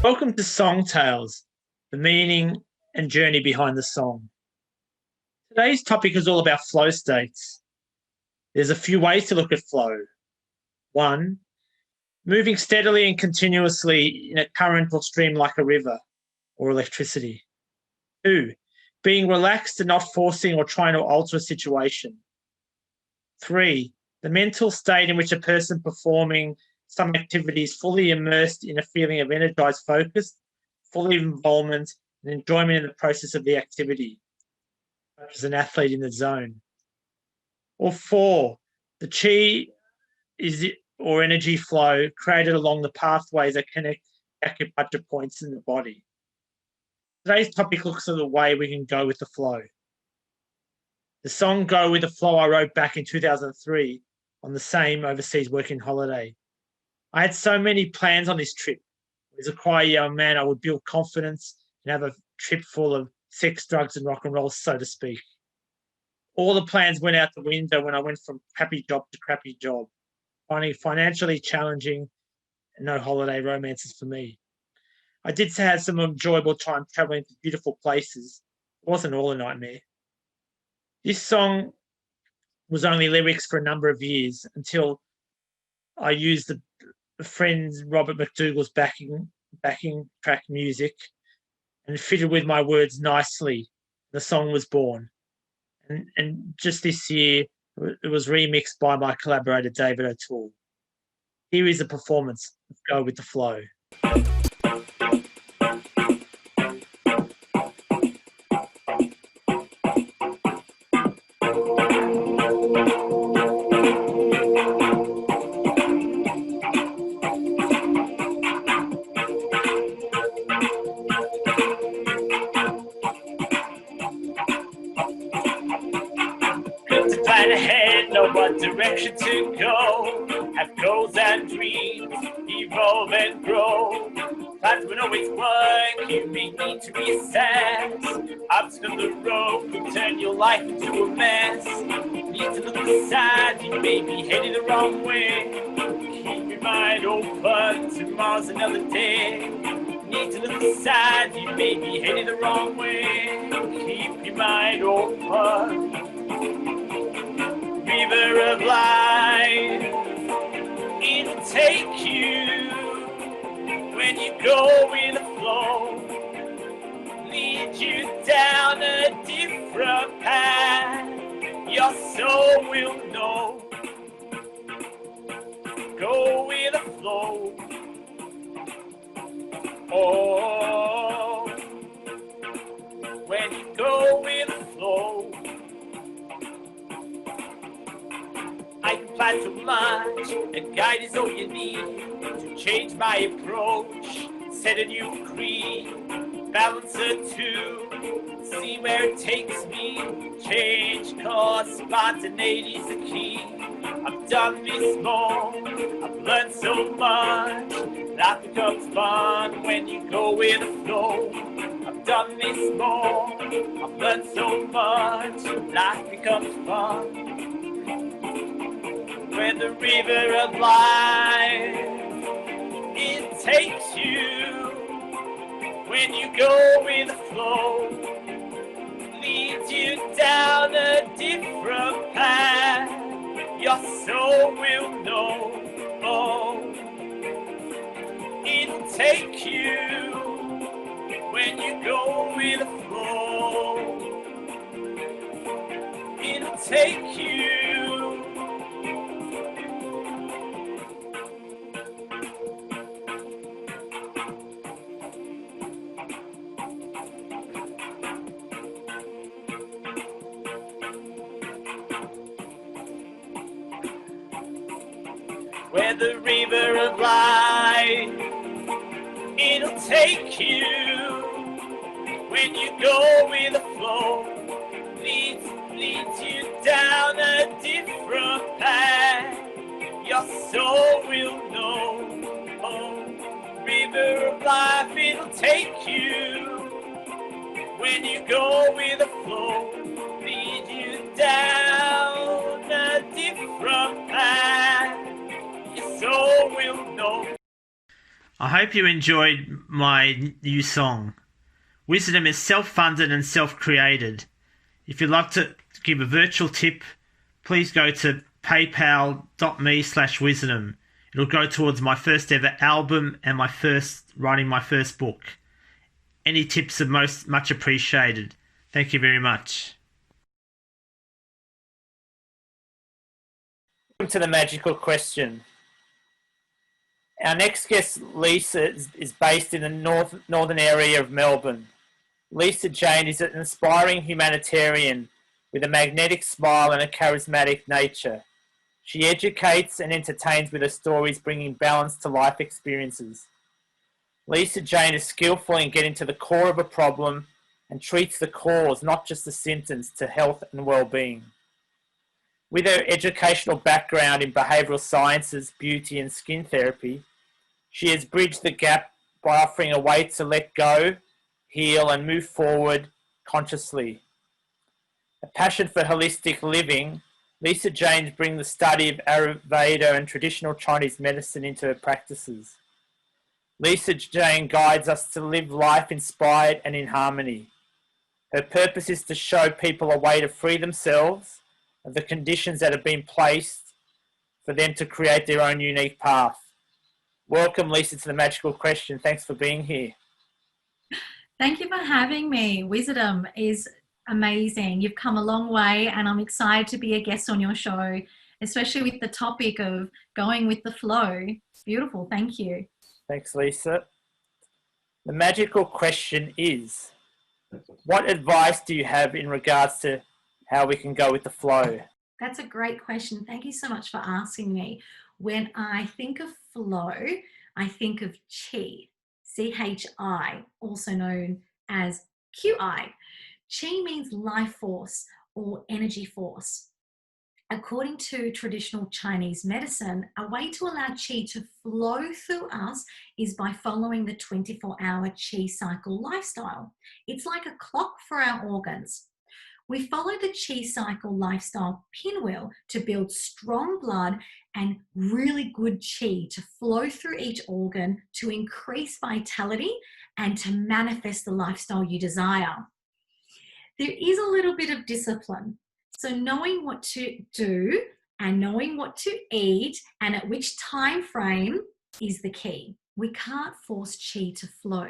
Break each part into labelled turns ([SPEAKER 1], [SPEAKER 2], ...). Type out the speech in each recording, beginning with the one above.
[SPEAKER 1] Welcome to Song Tales, the meaning and journey behind the song. Today's topic is all about flow states. There's a few ways to look at flow. 1, moving steadily and continuously in a current or stream like a river or electricity. 2, being relaxed and not forcing or trying to alter a situation. 3, the mental state in which a person performing some activity is fully immersed in a feeling of energized focus, full involvement, and enjoyment in the process of the activity, such as an athlete in the zone. Or 4, the chi or energy flow created along the pathways that connect acupuncture points in the body. Today's topic looks at the way we can go with the flow. The song Go With The Flow I wrote back in 2003 on the same overseas working holiday. I had so many plans on this trip. As a quiet young man, I would build confidence and have a trip full of sex, drugs, and rock and roll, so to speak. All the plans went out the window when I went from crappy job to crappy job, finding it financially challenging and no holiday romances for me. I did have some enjoyable time traveling to beautiful places. It wasn't all a nightmare. This song was only lyrics for a number of years until I used the friend Robert McDougall's backing track music and fitted with my words nicely. The song was born. And just this year, it was remixed by my collaborator, David O'Toole. Here is a performance of Go With The Flow. Plan ahead, know what direction to go. Have goals and dreams, evolve and grow. Plans won't always work, you may need to reassess. Obstacles on the road will turn your life into a mess. Need to look aside, you may be headed the wrong way. Keep your mind open, tomorrow's another day. Need to look aside, you may be headed the wrong way. Keep your mind open. River of life, it'll take you when you go with the flow. Lead you down a different path, your soul will know. Go with the flow. Oh, when you go with the flow. I can plan too much, and guide is all you need to change my approach, set a new creed, balance a two, see where it takes me, change course, spontaneity's the key. I've done this more, I've learned so much, life becomes fun when you go with the flow. I've done this more, I've learned so much, life becomes fun. When the river of life, it takes you. When you go with the flow, leads you down a different path, your soul will know. Oh, it'll take you. When you go with the flow, it'll take you. Where the river of life, it'll take you. When you go with the flow, leads you down a different path, your soul will know. Oh, river of life, it'll take you. When you go with the flow, lead you down a different path, your soul will know. I hope you enjoyed my new song. Wizardom is self-funded and self-created. If you'd like to give a virtual tip, please go to paypal.me/Wizardom. It'll go towards my first ever album and writing my first book. Any tips are much appreciated. Thank you very much. Welcome to the magical question. Our next guest, Lisa, is based in the northern area of Melbourne. Lisa Jane is an inspiring humanitarian with a magnetic smile and a charismatic nature. She educates and entertains with her stories, bringing balance to life experiences. Lisa Jane is skillful in getting to the core of a problem and treats the cause, not just the symptoms, to health and well-being. With her educational background in behavioural sciences, beauty and skin therapy, she has bridged the gap by offering a way to let go, heal and move forward consciously. A passion for holistic living, Lisa Jane brings the study of Ayurveda and traditional Chinese medicine into her practices. Lisa Jane guides us to live life inspired and in harmony. Her purpose is to show people a way to free themselves of the conditions that have been placed for them to create their own unique path. Welcome, Lisa, to the Magical Question. Thanks for being here.
[SPEAKER 2] Thank you for having me. Wizardom is amazing. You've come a long way and I'm excited to be a guest on your show, especially with the topic of going with the flow. Beautiful. Thank you.
[SPEAKER 1] Thanks, Lisa. The magical question is, what advice do you have in regards to how we can go with the flow?
[SPEAKER 2] That's a great question. Thank you so much for asking me. When I think of flow, I think of chi, C-H-I, also known as Q-I. Chi means life force or energy force. According to traditional Chinese medicine, a way to allow qi to flow through us is by following the 24-hour qi cycle lifestyle. It's like a clock for our organs. We follow the qi cycle lifestyle pinwheel to build strong blood and really good qi to flow through each organ to increase vitality and to manifest the lifestyle you desire. There is a little bit of discipline. So knowing what to do and knowing what to eat and at which time frame is the key. We can't force qi to flow,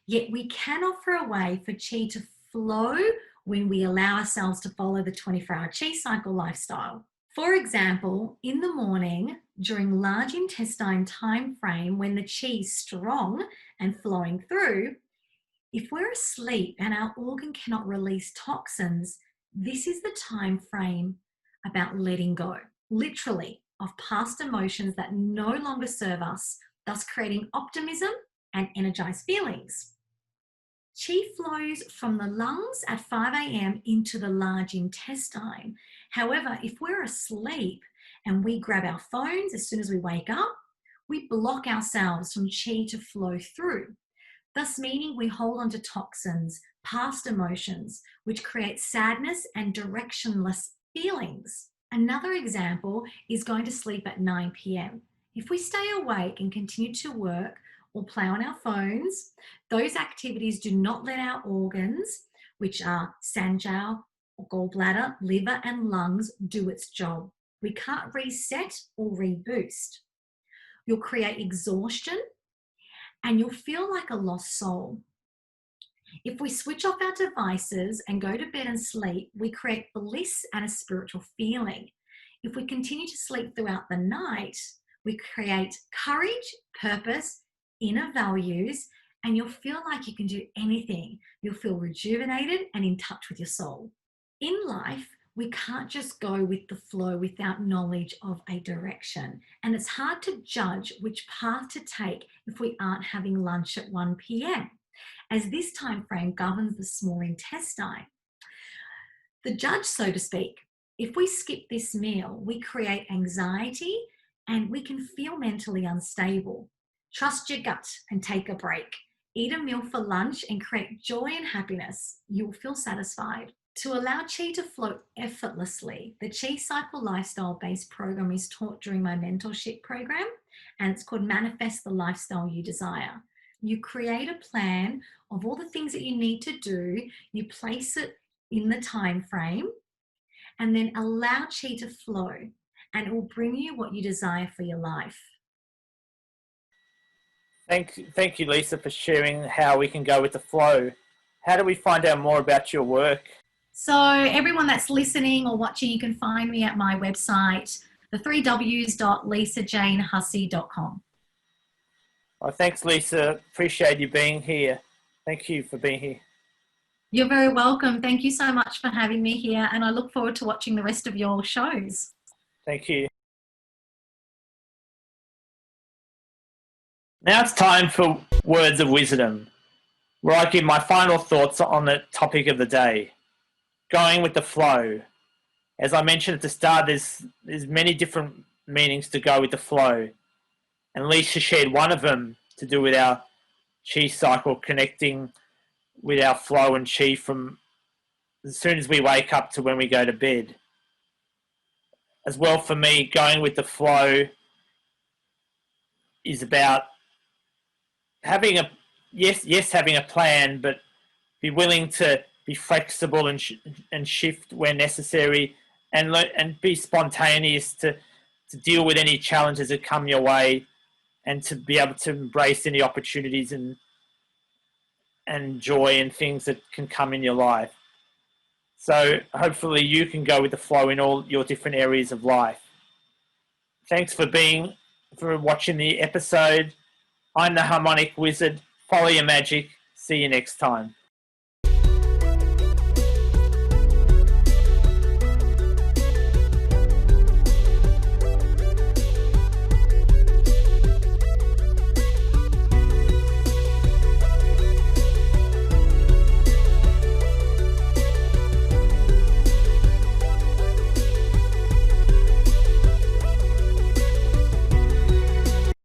[SPEAKER 2] yet we can offer a way for qi to flow when we allow ourselves to follow the 24-hour qi cycle lifestyle. For example, in the morning, during large intestine time frame, when the qi is strong and flowing through, if we're asleep and our organ cannot release toxins, this is the time frame about letting go, literally, of past emotions that no longer serve us, thus creating optimism and energized feelings. Qi flows from the lungs at 5 a.m. into the large intestine. However, if we're asleep and we grab our phones as soon as we wake up, we block ourselves from qi to flow through, thus meaning we hold on to toxins, past emotions, which create sadness and directionless feelings. Another example is going to sleep at 9 p.m. If we stay awake and continue to work or play on our phones, those activities do not let our organs, which are sanjiao, gallbladder, liver, and lungs, do its job. We can't reset or reboost. You'll create exhaustion and you'll feel like a lost soul. If we switch off our devices and go to bed and sleep, we create bliss and a spiritual feeling. If we continue to sleep throughout the night, we create courage, purpose, inner values, and you'll feel like you can do anything. You'll feel rejuvenated and in touch with your soul. In life, we can't just go with the flow without knowledge of a direction. And it's hard to judge which path to take if we aren't having lunch at 1 p.m. as this time frame governs the small intestine. The judge, so to speak, if we skip this meal, we create anxiety and we can feel mentally unstable. Trust your gut and take a break. Eat a meal for lunch and create joy and happiness. You'll feel satisfied. To allow chi to flow effortlessly, the Chi Cycle Lifestyle Based Program is taught during my mentorship program, and it's called Manifest the Lifestyle You Desire. You create a plan of all the things that you need to do, you place it in the time frame, and then allow chi to flow, and it will bring you what you desire for your life.
[SPEAKER 1] Thank you, Lisa, for sharing how we can go with the flow. How do we find out more about your work?
[SPEAKER 2] So everyone that's listening or watching, you can find me at my website, the 3ws.lisajanehussey.com.
[SPEAKER 1] Well, thanks, Lisa. Appreciate you being here. Thank you for being here.
[SPEAKER 2] You're very welcome. Thank you so much for having me here, and I look forward to watching the rest of your shows.
[SPEAKER 1] Thank you. Now it's time for Words of Wisdom, where I give my final thoughts on the topic of the day, going with the flow. As I mentioned at the start, there's many different meanings to go with the flow. And Lisa shared one of them to do with our chi cycle, connecting with our flow and chi from as soon as we wake up to when we go to bed. As well, for me, going with the flow is about having having a plan, but be willing to be flexible and shift where necessary, and be spontaneous to deal with any challenges that come your way, and to be able to embrace any opportunities and joy and things that can come in your life. So hopefully you can go with the flow in all your different areas of life. Thanks for watching the episode. I'm the Harmonic Wizard. Follow your magic. See you next time.